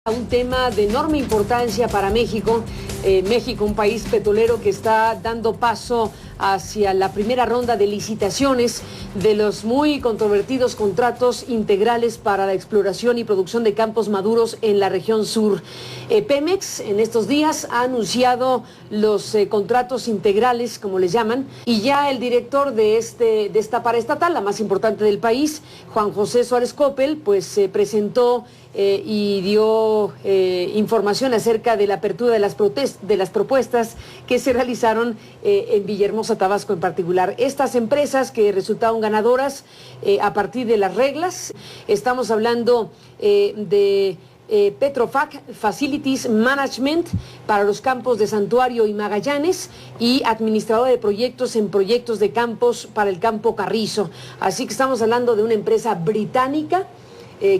Un tema de enorme importancia para México. México, un país petrolero que está dando paso hacia la primera ronda de licitaciones de los muy controvertidos contratos integrales para la exploración y producción de campos maduros en la región sur. Pemex en estos días ha anunciado los contratos integrales, como les llaman, y ya el director de esta paraestatal, la más importante del país, Juan José Suárez Coppel, pues se presentó y dio información acerca de la apertura de las propuestas que se realizaron en Villahermosa, Tabasco en particular. Estas empresas que resultaron ganadoras a partir de las reglas, estamos hablando de Petrofac Facilities Management para los campos de Santuario y Magallanes y administrador de proyectos en proyectos de campos para el campo Carrizo. Así que estamos hablando de una empresa británica.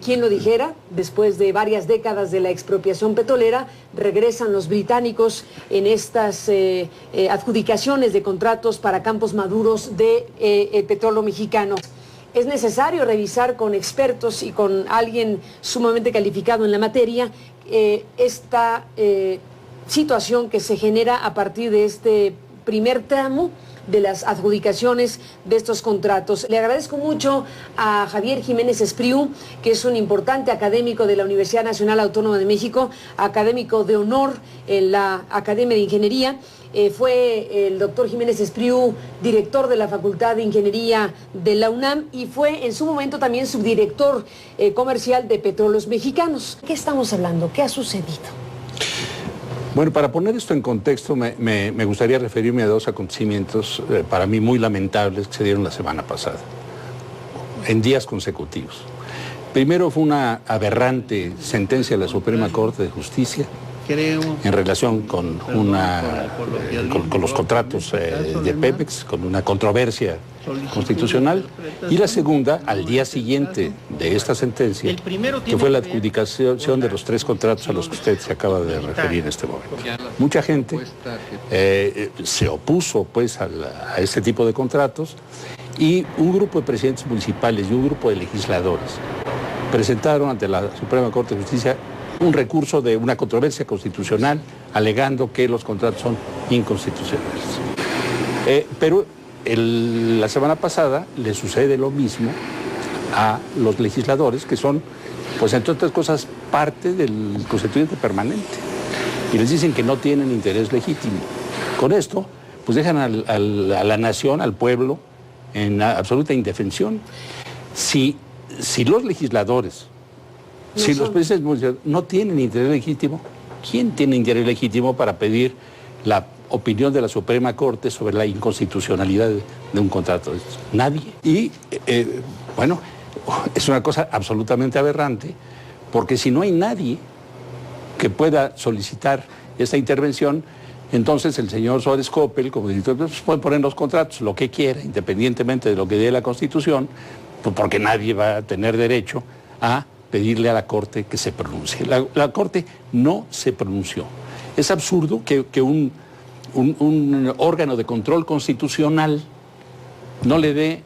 ¿Quién lo dijera? Después de varias décadas de la expropiación petrolera, regresan los británicos en estas adjudicaciones de contratos para campos maduros de petróleo mexicano. Es necesario revisar con expertos y con alguien sumamente calificado en la materia esta situación que se genera a partir de este primer tramo de las adjudicaciones de estos contratos. Le agradezco mucho a Javier Jiménez Espriu, que es un importante académico de la Universidad Nacional Autónoma de México, académico de honor en la Academia de Ingeniería. Fue el doctor Jiménez Espriu director de la Facultad de Ingeniería de la UNAM y fue en su momento también subdirector comercial de Petróleos Mexicanos. ¿Qué estamos hablando? ¿Qué ha sucedido? Bueno, para poner esto en contexto, me gustaría referirme a dos acontecimientos para mí muy lamentables que se dieron la semana pasada, en días consecutivos. Primero fue una aberrante sentencia de la Suprema Corte de Justicia en relación con los contratos de Pemex, con una controversia constitucional, y la segunda, al día siguiente de esta sentencia, que fue la adjudicación de los 3 contratos a los que usted se acaba de referir en este momento. Mucha gente se opuso pues a este tipo de contratos, y un grupo de presidentes municipales y un grupo de legisladores presentaron ante la Suprema Corte de Justicia un recurso de una controversia constitucional alegando que los contratos son inconstitucionales. Pero la semana pasada le sucede lo mismo a los legisladores, que son, pues entre otras cosas, parte del constituyente permanente, y les dicen que no tienen interés legítimo. Con esto, pues dejan a la nación, al pueblo, en absoluta indefensión. Si los legisladores, si los presidentes no tienen interés legítimo, ¿quién tiene interés legítimo para pedir la opinión de la Suprema Corte sobre la inconstitucionalidad de un contrato de estos? Nadie. Y, bueno, es una cosa absolutamente aberrante, porque si no hay nadie que pueda solicitar esta intervención, entonces el señor Suárez Coppel, como director, pues puede poner en los contratos lo que quiera, independientemente de lo que dé la Constitución, pues porque nadie va a tener derecho a pedirle a la Corte que se pronuncie. La Corte no se pronunció. Es absurdo que un órgano de control constitucional no le dé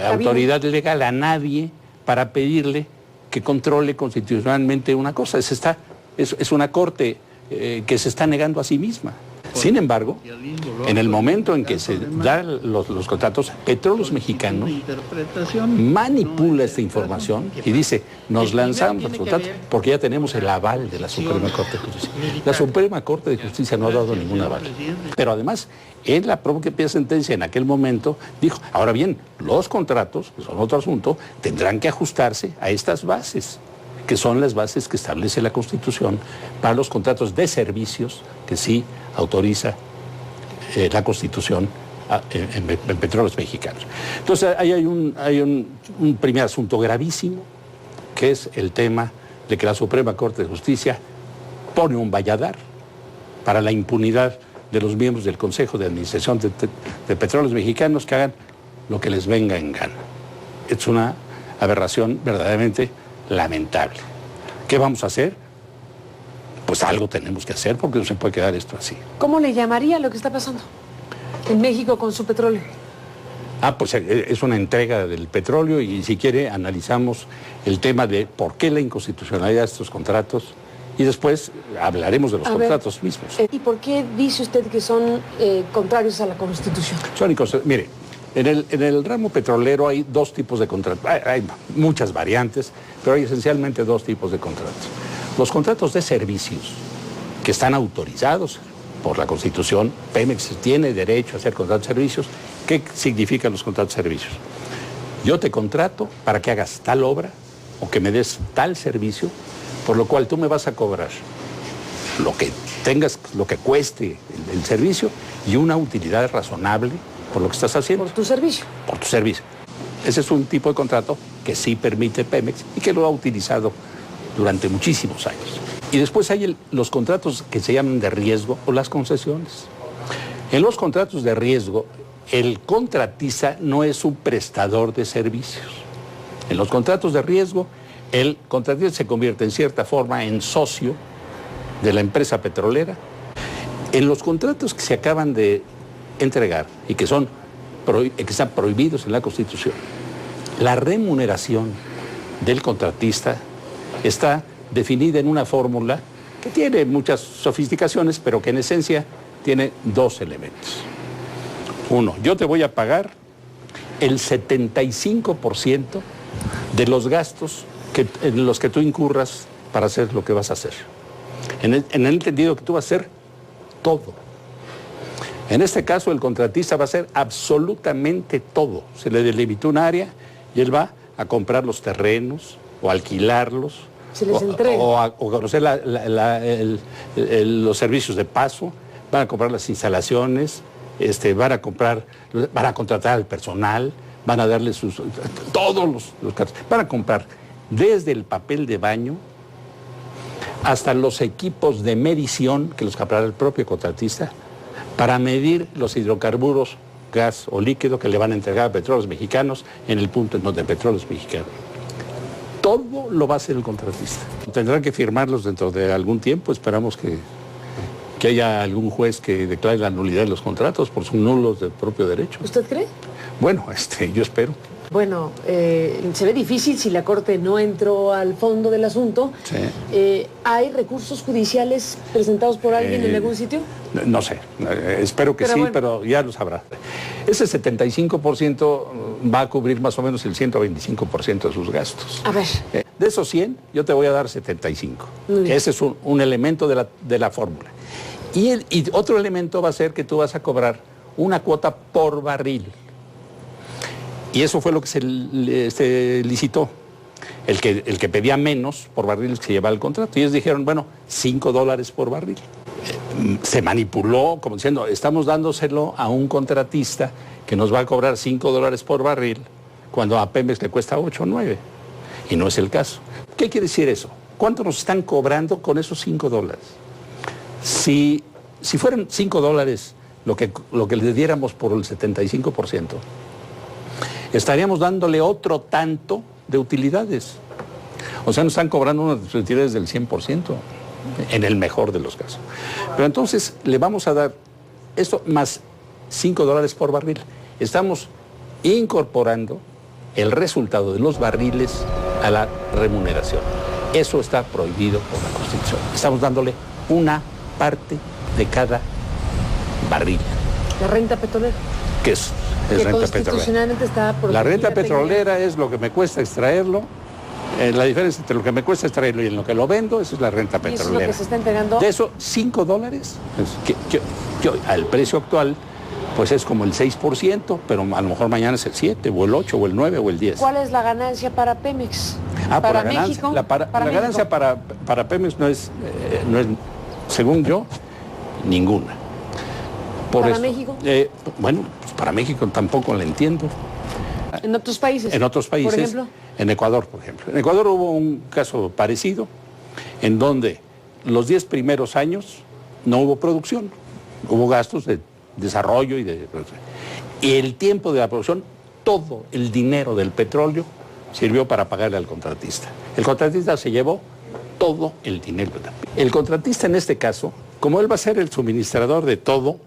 autoridad legal a nadie para pedirle que controle constitucionalmente una cosa. Es una Corte que se está negando a sí misma. Sin embargo, en el momento en que se dan los contratos, Petróleos Mexicanos manipula esta información y dice, nos lanzamos los contratos porque ya tenemos el aval de la Suprema Corte de Justicia. La Suprema Corte de Justicia no ha dado ningún aval. Pero además, en la propia sentencia en aquel momento dijo, ahora bien, los contratos, que son otro asunto, tendrán que ajustarse a estas bases, que son las bases que establece la Constitución para los contratos de servicios que sí autoriza la Constitución en Petróleos Mexicanos. Entonces, ahí hay un primer asunto gravísimo, que es el tema de que la Suprema Corte de Justicia pone un valladar para la impunidad de los miembros del Consejo de Administración de Petróleos Mexicanos, que hagan lo que les venga en gana. Es una aberración verdaderamente lamentable. ¿Qué vamos a hacer? Pues algo tenemos que hacer, porque no se puede quedar esto así. ¿Cómo le llamaría lo que está pasando en México con su petróleo? Pues es una entrega del petróleo, y si quiere analizamos el tema de por qué la inconstitucionalidad de estos contratos Y después hablaremos de los contratos mismos. ¿Y por qué dice usted que son contrarios a la Constitución? Mire, en el ramo petrolero hay dos tipos de contratos. Hay muchas variantes, pero hay esencialmente dos tipos de contratos. Los contratos de servicios, que están autorizados por la Constitución. Pemex tiene derecho a hacer contratos de servicios. ¿Qué significan los contratos de servicios? Yo te contrato para que hagas tal obra o que me des tal servicio, por lo cual tú me vas a cobrar lo que tengas, lo que cueste el servicio y una utilidad razonable por lo que estás haciendo. Por tu servicio. Por tu servicio. Ese es un tipo de contrato que sí permite Pemex y que lo ha utilizado durante muchísimos años. Y después hay los contratos que se llaman de riesgo o las concesiones. En los contratos de riesgo, el contratista no es un prestador de servicios. En los contratos de riesgo, el contratista se convierte en cierta forma en socio de la empresa petrolera. En los contratos que se acaban de entregar y que están prohibidos en la Constitución, la remuneración del contratista está definida en una fórmula que tiene muchas sofisticaciones, pero que en esencia tiene dos elementos. Uno, yo te voy a pagar el 75% de los gastos en los que tú incurras para hacer lo que vas a hacer. En el entendido que tú vas a hacer todo. En este caso, el contratista va a hacer absolutamente todo. Se le delimitó un área y él va a comprar los terrenos o alquilarlos. Se les entrega. O conocer los servicios de paso, van a comprar las instalaciones, van a contratar al personal, van a darle todos los casos. Van a comprar desde el papel de baño hasta los equipos de medición que los comprará el propio contratista para medir los hidrocarburos, gas o líquido que le van a entregar a Petróleos Mexicanos en el punto en donde Petróleos Mexicanos. Todo lo va a hacer el contratista. Tendrán que firmarlos dentro de algún tiempo. Esperamos que haya algún juez que declare la nulidad de los contratos por sus nulos de propio derecho. ¿Usted cree? Bueno, yo espero. Bueno, se ve difícil si la Corte no entró al fondo del asunto. Sí. ¿Hay recursos judiciales presentados por alguien en algún sitio? No sé, espero que sí, bueno, pero ya lo sabrá. Ese 75% va a cubrir más o menos el 125% de sus gastos. A ver. De esos 100, yo te voy a dar 75. Ese es un elemento de la fórmula. Y otro elemento va a ser que tú vas a cobrar una cuota por barril. Y eso fue lo que se licitó. El que pedía menos por barril se llevaba el contrato. Y ellos dijeron, bueno, $5 por barril. Se manipuló como diciendo, estamos dándoselo a un contratista que nos va a cobrar $5 por barril cuando a Pemex le cuesta 8 o 9. Y no es el caso. ¿Qué quiere decir eso? ¿Cuánto nos están cobrando con esos $5? Si fueran $5 lo que le diéramos por el 75%, estaríamos dándole otro tanto de utilidades. O sea, nos están cobrando unas utilidades del 100%, en el mejor de los casos. Pero entonces le vamos a dar esto más $5 por barril. Estamos incorporando el resultado de los barriles a la remuneración. Eso está prohibido por la Constitución. Estamos dándole una parte de cada barril. La renta petrolera. ¿Qué es? Es renta constitucionalmente petrolera. Está la renta petrolera es lo que me cuesta extraerlo. La diferencia entre lo que me cuesta extraerlo y en lo que lo vendo, eso es la renta petrolera. ¿Y eso es lo que se está entregando? De eso, $5, al precio actual, pues es como el 6%, pero a lo mejor mañana es el 7, o el 8, o el 9, o el 10. ¿Cuál es la ganancia para Pemex? ¿Para México? La ganancia para Pemex no es, según yo, ninguna. ¿Para México? Bueno, pues para México tampoco la entiendo. ¿En otros países? En otros países. ¿Por ejemplo? En Ecuador, por ejemplo. En Ecuador hubo un caso parecido, en donde los 10 primeros años no hubo producción. Hubo gastos de desarrollo y el tiempo de la producción, todo el dinero del petróleo sirvió para pagarle al contratista. El contratista se llevó todo el dinero. El contratista en este caso, como él va a ser el suministrador de todo,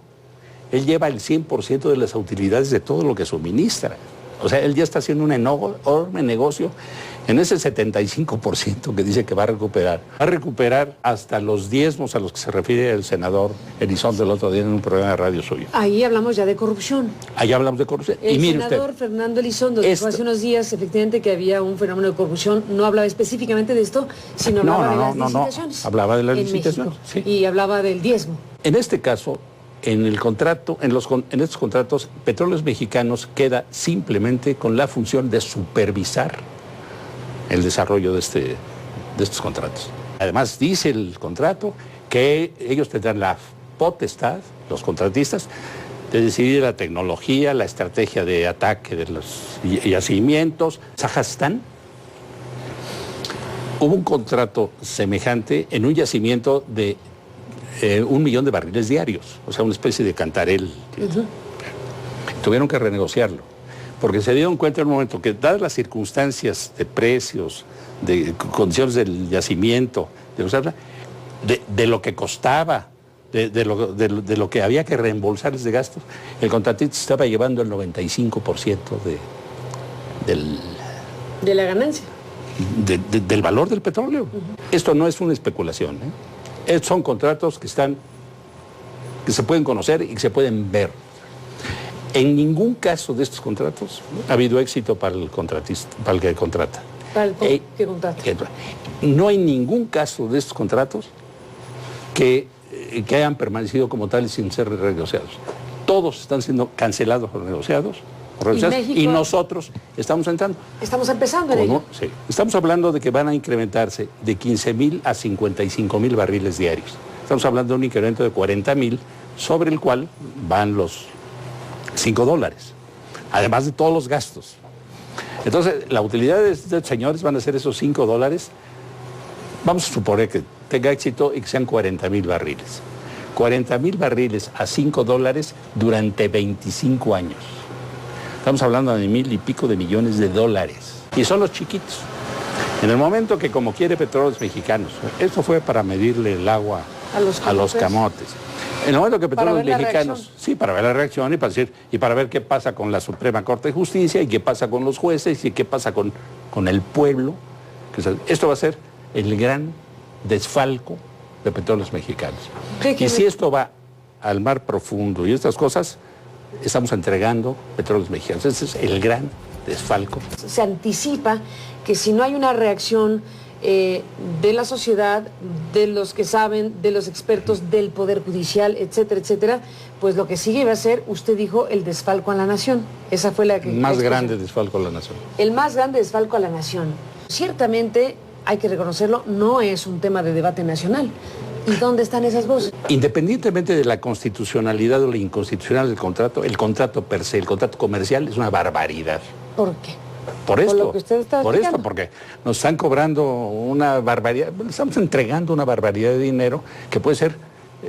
él lleva el 100% de las utilidades de todo lo que suministra. O sea, él ya está haciendo un enorme negocio En ese 75% que dice que va a recuperar hasta los diezmos a los que se refiere el senador Elizondo el otro día en un programa de radio suyo. Ahí hablamos ya de corrupción. Ahí hablamos de corrupción. El y mire senador usted, Fernando Elizondo dijo hace unos días efectivamente que había un fenómeno de corrupción. No hablaba específicamente de esto, sino hablaba de las licitaciones. Hablaba de las en licitaciones. México, Sí. y hablaba del diezmo. En este caso, en el contrato, en estos contratos, Petróleos Mexicanos queda simplemente con la función de supervisar el desarrollo de estos contratos. Además, dice el contrato que ellos tendrán la potestad, los contratistas, de decidir la tecnología, la estrategia de ataque de los yacimientos. Kazajstán, hubo un contrato semejante en un yacimiento de 1 millón de barriles diarios, o sea, una especie de cantarel. Tuvieron que renegociarlo, porque se dieron cuenta en un momento que, dadas las circunstancias de precios, de condiciones del yacimiento, de lo que costaba, de lo que había que reembolsarles de gastos, el contratista estaba llevando el 95% de la ganancia. Del valor del petróleo. Esto no es una especulación, son contratos que se pueden conocer y que se pueden ver. En ningún caso de estos contratos ha habido éxito para el contratista, para el que contrata. ¿Para el que contrata? No hay ningún caso de estos contratos que hayan permanecido como tales sin ser renegociados. Todos están siendo cancelados o renegociados. Y nosotros estamos entrando. Estamos empezando en ello. Sí. Estamos hablando de que van a incrementarse de 15,000 a 55,000 barriles diarios. Estamos hablando de un incremento de 40,000, sobre el cual van los $5, además de todos los gastos. Entonces, la utilidad de estos señores van a ser esos $5. Vamos a suponer que tenga éxito y que sean 40,000 barriles. 40,000 barriles a $5 durante 25 años. Estamos hablando de 1,000 y pico de millones de dólares. Y son los chiquitos. En el momento que, como quiere Petróleos Mexicanos, esto fue para medirle el agua a los camotes. En el momento que Petróleos Mexicanos, sí, para ver la reacción y para ver qué pasa con la Suprema Corte de Justicia y qué pasa con los jueces y qué pasa con el pueblo. Esto va a ser el gran desfalco de Petróleos Mexicanos. Y si esto va al mar profundo y estas cosas, estamos entregando Petróleos Mexicanos. Ese es el gran desfalco. Se anticipa que si no hay una reacción de la sociedad, de los que saben, de los expertos, del Poder Judicial, etcétera, etcétera, pues lo que sigue va a ser, usted dijo, el desfalco a la nación. Esa fue la que... Más grande desfalco a la nación. El más grande desfalco a la nación. Ciertamente, hay que reconocerlo, no es un tema de debate nacional. ¿Y dónde están esas voces? Independientemente de la constitucionalidad o la inconstitucionalidad del el contrato per se, el contrato comercial es una barbaridad. ¿Por qué? Por esto, lo que usted está explicando. porque nos están cobrando una barbaridad, estamos entregando una barbaridad de dinero que puede ser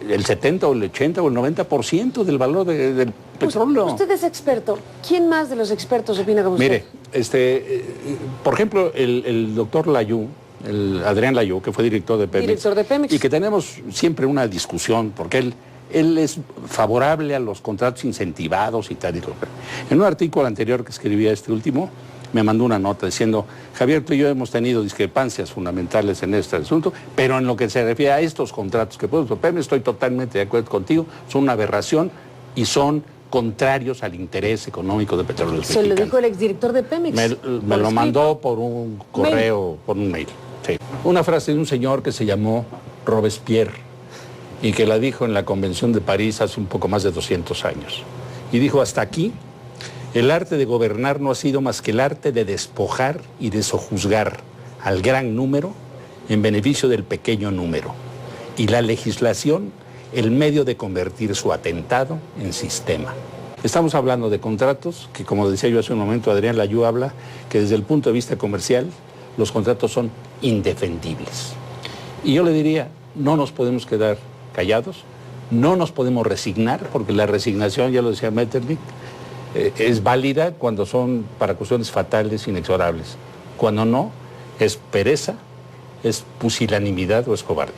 el 70 o el 80 o el 90% del valor del petróleo. Usted es experto. ¿Quién más de los expertos opina como usted? Mire, por ejemplo, el doctor Layú, Adrián Layú, que fue director de Pemex. Director de Pemex. Y que tenemos siempre una discusión, porque él es favorable a los contratos incentivados y tal. En un artículo anterior que escribía este último, me mandó una nota diciendo: Javier, tú y yo hemos tenido discrepancias fundamentales en este asunto, pero en lo que se refiere a estos contratos que puedo Pemex, estoy totalmente de acuerdo contigo, son una aberración y son contrarios al interés económico de Petróleos Mexicanos. Se lo dijo el exdirector de Pemex. Me lo mandó por un correo, por un mail. Sí. Una frase de un señor que se llamó Robespierre y que la dijo en la Convención de París hace un poco más de 200 años. Y dijo: hasta aquí, el arte de gobernar no ha sido más que el arte de despojar y de sojuzgar al gran número en beneficio del pequeño número. Y la legislación, el medio de convertir su atentado en sistema. Estamos hablando de contratos que, como decía yo hace un momento, Adrián Layú habla, que desde el punto de vista comercial, los contratos son indefendibles. Y yo le diría, no nos podemos quedar callados, no nos podemos resignar, porque la resignación, ya lo decía Metternich, es válida cuando son para cuestiones fatales, inexorables. Cuando no, es pereza, es pusilanimidad o es cobardía.